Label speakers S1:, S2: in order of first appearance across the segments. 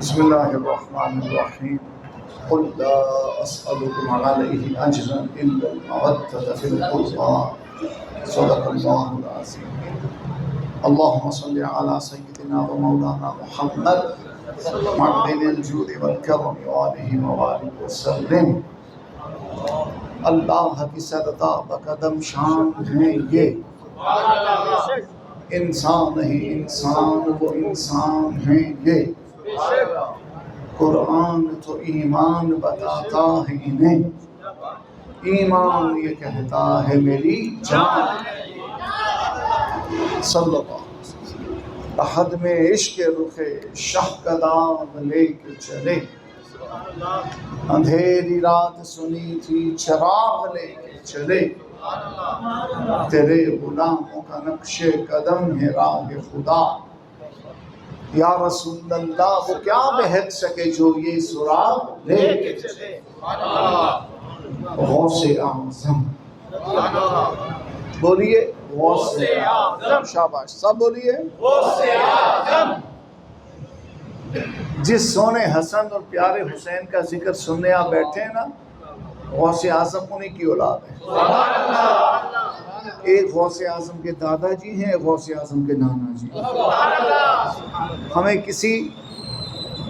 S1: بسم اللہ الرحمن الرحیم قل لا اسألکم علیہ اجرا الا المودۃ فی القربى صدق اللہ العظیم۔ اللہم صل علی سیدنا و مولانا محمد معدن الجود والکرم وآلہ وبارک وسلم۔ اللہ کی سرتا بقدم شان ہیں یہ، انسان نہیں انسان وہ انسان ہیں یہ، قرآن تو ایمان بتاتا ہے انہیں، ایمان یہ کہتا ہے میری جان۔ صلی اللہ علیہ وسلم احد میں عشق رخ شہ کا دام لے کے چلے، اندھیری رات سنی تھی چراغ لے کے چلے، تیرے غلاموں کا نقش قدم ہے راہ خدا، یا رسول اللہ وہ کیا بہک سکے جو یہ سراغ لے کے چلے۔ غوث اعظم بولیے، غوث اعظم، شاباش سب بولیے غوث اعظم۔ جس سونے حسن اور پیارے حسین کا ذکر سننے آپ بیٹھے ہیں نا، غوث اعظم انہیں کی اولاد ہے۔ ایک غوث اعظم کے دادا جی ہیں، ایک غوث اعظم کے نانا جی ہیں۔ ہمیں کسی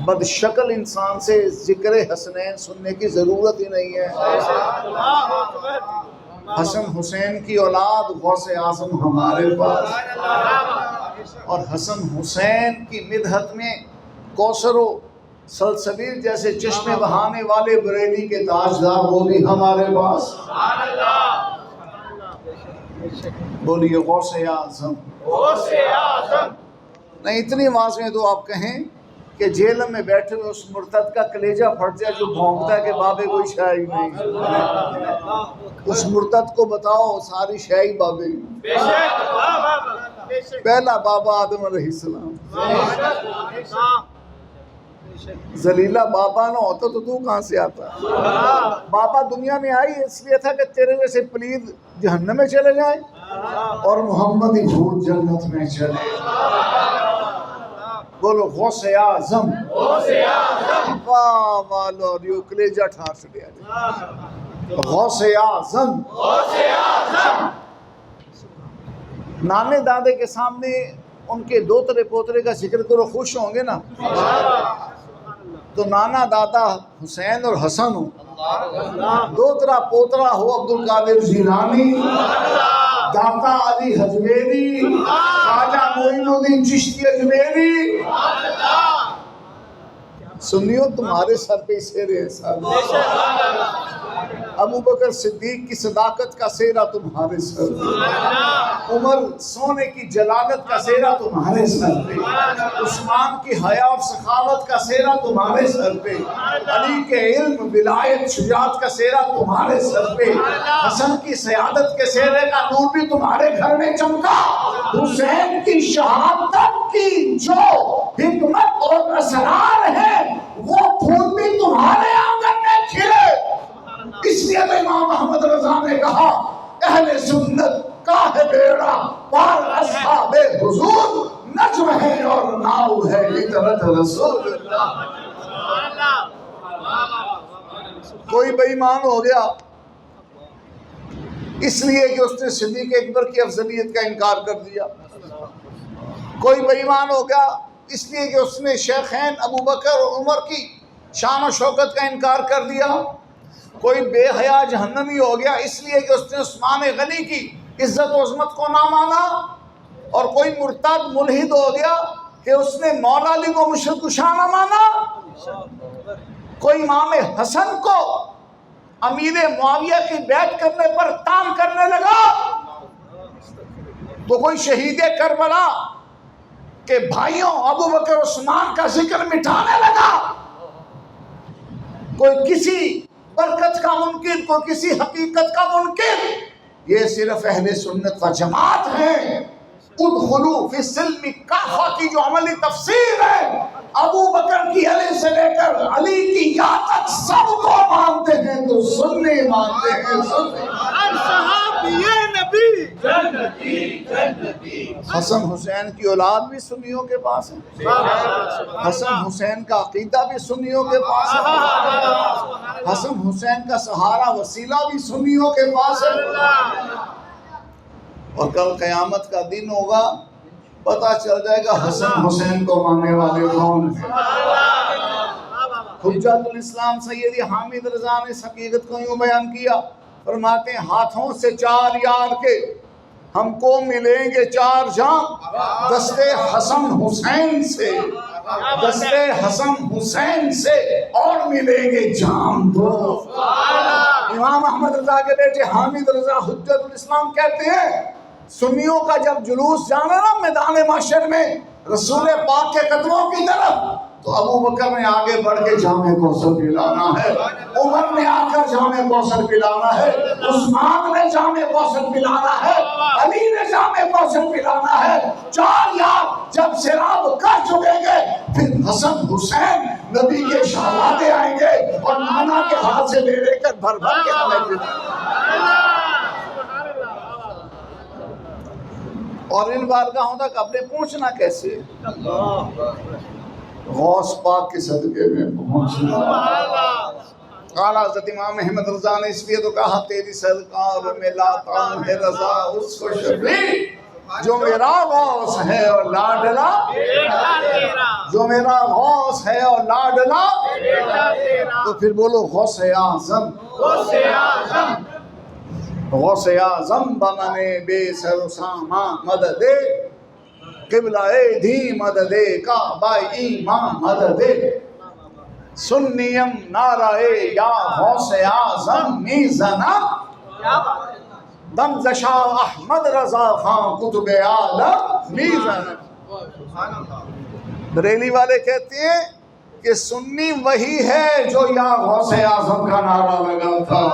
S1: بدشکل انسان سے ذکر حسنین سننے کی ضرورت ہی نہیں ہے۔ حسن حسین کی اولاد غوث اعظم ہمارے پاس، اور حسن حسین کی مدحت میں کوثر و سلسبیل جیسے چشمے بہانے والے بریلی کے تاجدار وہ بھی ہمارے پاس۔ بولیے غوث اعظم، غوث اعظم۔ نہیں اتنی آواز میں تو آپ کہیں کہ جیل میں بیٹھے ہوئے اس مرتد کا کلیجہ پھٹ جائے جو بھونکتا ہے کہ بابے کوئی شاہی نہیں، اس مرتد کو بتاؤ ساری شاہی بابے۔ پہلا بابا آدم علیہ السلام، ذلیلہ بابا نہ ہوتا تو کہاں سے آتا؟ بابا دنیا میں آئی اس لیے تھا کہ تیرے جیسے پلید جہنم میں چلے جائیں اور محمدی جھوٹ جنت میں چلے۔ بولو غوث اعظم، غوث اعظم۔ واہ والو ریو کلیجہ ٹھار سے لیا، غوث اعظم، غوث اعظم۔ نانے دادے کے سامنے ان کے دوترے پوترے کا ذکر کرو، خوش ہوں گے نا؟ تو نانا دادا حسین اور حسن ہو، دوترا پوترا ہو عبد القادر جیلانی، داتا علی حجویری، خواجہ معین الدین چشتی اجمیری۔ سنیو تمہارے سر پہ سیرے ہیں سارے، ابو بکر صدیق کی صداقت کا سیرا تمہارے سر پہ، عمر سونے کی جلالت کا سیرا تمہارے سر پہ، عثمان کی حیا اور سخاوت کا سیرا تمہارے سر پہ، علی کے علم ولایت شجاعت کا سیرا تمہارے سر پہ، حسن کی سیادت کے سیرے کا نور بھی تمہارے گھر میں چمکا، حسین کی شہادت کی جو حکمت اور اسرار ہے وہ پھول بھی تمہارے آنگن میں کھلے۔ اس لیے تو امام محمد رضا نے کہا اہل سنت کا ہے بیڑا پار اصحاب حضور، نجم ہے اور ناؤ ہے اطرت رسول اللہ۔ کوئی بے ایمان ہو گیا اس لیے کہ اس نے صدیق اکبر کی افضلیت کا انکار کر دیا، کوئی بے ایمان ہو گیا اس لیے کہ اس نے شیخین ابو بکر اور عمر کی شان و شوکت کا انکار کر دیا، کوئی بے حیا جہنمی ہو گیا اس لیے کہ اس نے عثمان غنی کی عزت و عظمت کو نہ مانا، اور کوئی مرتد ملحد ہو گیا کہ اس نے مولا علی کو مشرک کشا نہ مانا، کوئی امام حسن کو امیر معاویہ کی بیعت کرنے پر تان کرنے لگا، تو کوئی شہید کربلا کہ بھائیوں ابو بکر عثمان کا ذکر مٹانے لگا، کوئی کسی برکت کا منکر، کوئی کسی حقیقت کا منکر۔ یہ صرف اہل سنت و جماعت ہے۔ ادخلوا فی السلم کافہ کی جو عملی تفسیر ہے، ابو بکر کی علی سے لے کر علی کی یا تک سب کو مانتے ہیں تو سننے مانتے ہیں، سننے۔ حسن حسین کی اولاد بھی سنیوں کے پاس ہے، حسن حسین کا عقیدہ بھی سنیوں کے پاس ہے، حسن حسین کا سہارا وسیلہ بھی سنیوں کے پاس ہے۔ اور کل قیامت کا دن ہوگا، پتہ چل جائے گا حسن حسین کو ماننے والے کون ہیں۔ حجت الاسلام سیدی حامد رضا نے اس حقیقت کو یوں بیان کیا، فرماتے ہیں ہاتھوں سے 4 یار کے ہم کو ملیں گے 4 جام، دستے حسن حسین سے، دستے حسن حسین سے اور ملیں گے جام 2۔ امام احمد رضا کے بیٹے حامد رضا حجت الاسلام کہتے ہیں سنیوں کا جب جلوس جانا نا میدان محشر میں رسول پاک کے قدموں کی طرف، تو ابو بکر نے آگے بڑھ کے جام کوثر پلانا ہے، عمر نے آ کر جام کوثر پلانا ہے، عثمان نے جام کوثر پلانا ہے، علی نے جام کوثر پلانا ہے۔ 4 یار جب سراب کر چکیں گے پھر حسن حسین نبی کے شہزادے آئیں گے اور نانا کے ہاتھ سے لے کر بھر بھر کے ہمیں پلائیں گے۔ اور ان بارگاہوں تک اپنے پہنچنا کیسے؟ غوث پاک کے صدقے میں پہنچنا۔ اعلیٰ حضرت امام احمد رضا نے اس لیے تو کہا تیری سرکار میں لاتا ہوں ہے رضا اس کو شفیع جو میرا غوث ہے اور لاڈلا، جو میرا غوث ہے اور لاڈلا۔ تو پھر بولو غوث اعظم، غوث اعظم بمنے بے سر و ساما مدد قبلہ دی مدد کعبہ ایمان مدد سنیم نعرہ یا غوث اعظم میزنا دم زشا احمد رضا خان قطب عالم میزنا۔ بریلی والے کہتے ہیں کہ سنی وہی ہے جو یا غوث اعظم کا نعرہ لگا تھا۔